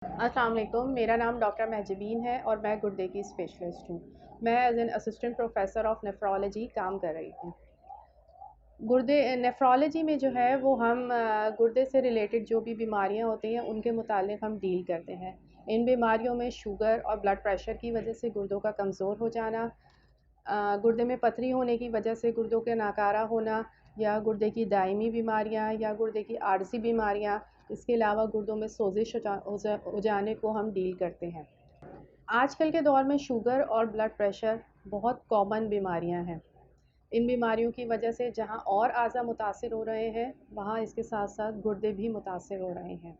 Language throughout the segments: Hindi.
अस्सलाम वालेकुम, मेरा नाम डॉक्टर महजबीन है और मैं गुर्दे की स्पेशलिस्ट हूँ। मैं as an assistant professor of nephrology काम कर रही हूँ। गुर्दे नेफ्रोलॉजी में जो है वो हम गुर्दे से रिलेटेड जो भी बीमारियाँ होती हैं उनके मुतालिक हम डील करते हैं। इन बीमारियों में शुगर और ब्लड प्रेशर की वजह से गुर्दों का कमज़ोर हो जाना, गुर्दे में पथरी होने की वजह से गुर्दों के नाकारा होना, या गुर्दे की दायमी बीमारियाँ या गुर्दे की आर्ज़ी बीमारियाँ, इसके अलावा गुर्दों में सोजिश हो जाने को हम डील करते हैं। आजकल के दौर में शुगर और ब्लड प्रेशर बहुत कॉमन बीमारियां हैं। इन बीमारियों की वजह से जहां और अज़ा मुतासिर हो रहे हैं, वहां इसके साथ साथ गुर्दे भी मुतासिर हो रहे हैं।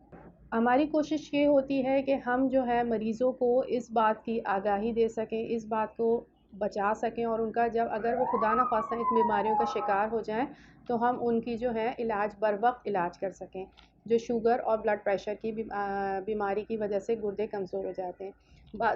हमारी कोशिश ये होती है कि हम जो है मरीज़ों को इस बात की आगाही दे सकें, इस बात को बचा सकें, और उनका जब अगर वो खुदा न खास्ता इन बीमारियों का शिकार हो जाएं तो हम उनकी जो है इलाज बर वक्त इलाज कर सकें। जो शुगर और ब्लड प्रेशर की बीमारी की वजह से गुर्दे कमज़ोर हो जाते हैं,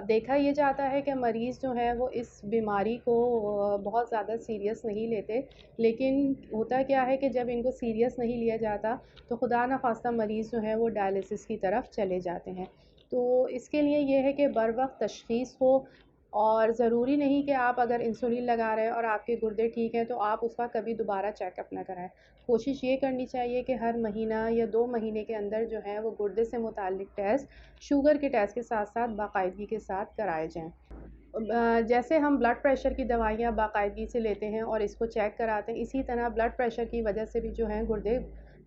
देखा ये जाता है कि मरीज़ जो है वो इस बीमारी को बहुत ज़्यादा सीरियस नहीं लेते। लेकिन होता क्या है कि जब इनको सीरियस नहीं लिया जाता तो खुदा न खास्ता मरीज़ जो है वो डायलिसिस की तरफ चले जाते हैं। तो इसके लिए ये है कि बर वक्त तशख़ीस हो, और ज़रूरी नहीं कि आप अगर इंसुलिन लगा रहे हैं और आपके गुर्दे ठीक हैं तो आप उसका कभी दोबारा चेकअप ना कराएं। कोशिश ये करनी चाहिए कि हर महीना या 2 महीने के अंदर जो है वो गुर्दे से मुताल्लिक़ टेस्ट शुगर के टेस्ट के साथ साथ बाकायदगी के साथ कराए जाएँ। जैसे हम ब्लड प्रेशर की दवाइयाँ बाकायदगी से लेते हैं और इसको चेक कराते हैं, इसी तरह ब्लड प्रेशर की वजह से भी जो है गुर्दे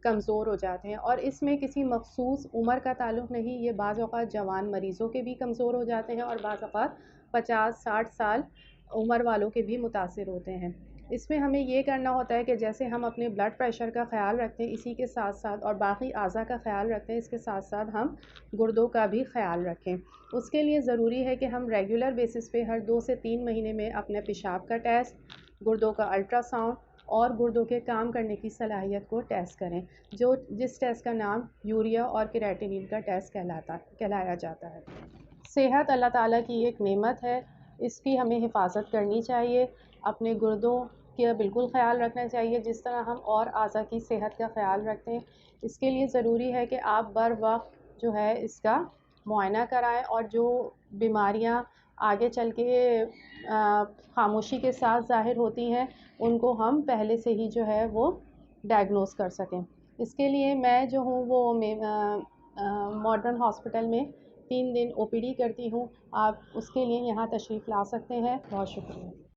कमज़ोर हो जाते हैं, और इसमें किसी मखसूस उम्र का ताल्लुक़ नहीं। ये बाज़ औक़ात जवान मरीज़ों के भी कमज़ोर हो जाते हैं और बाज़ औक़ात 50-60 साल उम्र वालों के भी मुतासिर होते हैं। इसमें हमें ये करना होता है कि जैसे हम अपने ब्लड प्रेशर का ख़्याल रखते हैं, इसी के साथ साथ और बाकी अज़ा का ख़्याल रखते हैं, इसके साथ साथ हम गुर्दों का भी ख़्याल रखें। उसके लिए ज़रूरी है कि हम रेगुलर बेसिस पे हर 2 से 3 महीने में अपने पेशाब का टेस्ट, गुर्दों का अल्ट्रासाउंड और गुर्दों के काम करने की सलाहियत को टेस्ट करें, जिस टेस्ट का नाम यूरिया और क्रिएटिनिन का टेस्ट कहलाया जाता है। सेहत अल्लाह ताला की एक नेमत है, इसकी हमें हिफाजत करनी चाहिए। अपने गुर्दों का बिल्कुल ख़्याल रखना चाहिए जिस तरह हम और अज़ा की सेहत का ख़्याल रखते हैं। इसके लिए ज़रूरी है कि आप बर वक्त जो है इसका मुआयना कराएँ, और जो बीमारियां आगे चल के खामोशी के साथ ज़ाहिर होती हैं उनको हम पहले से ही जो है वो डायग्नोस कर सकें। इसके लिए मैं जो हूँ वो मॉडर्न हॉस्पिटल में 3 दिन ओपीडी करती हूँ। आप उसके लिए यहाँ तशरीफ़ ला सकते हैं। बहुत शुक्रिया।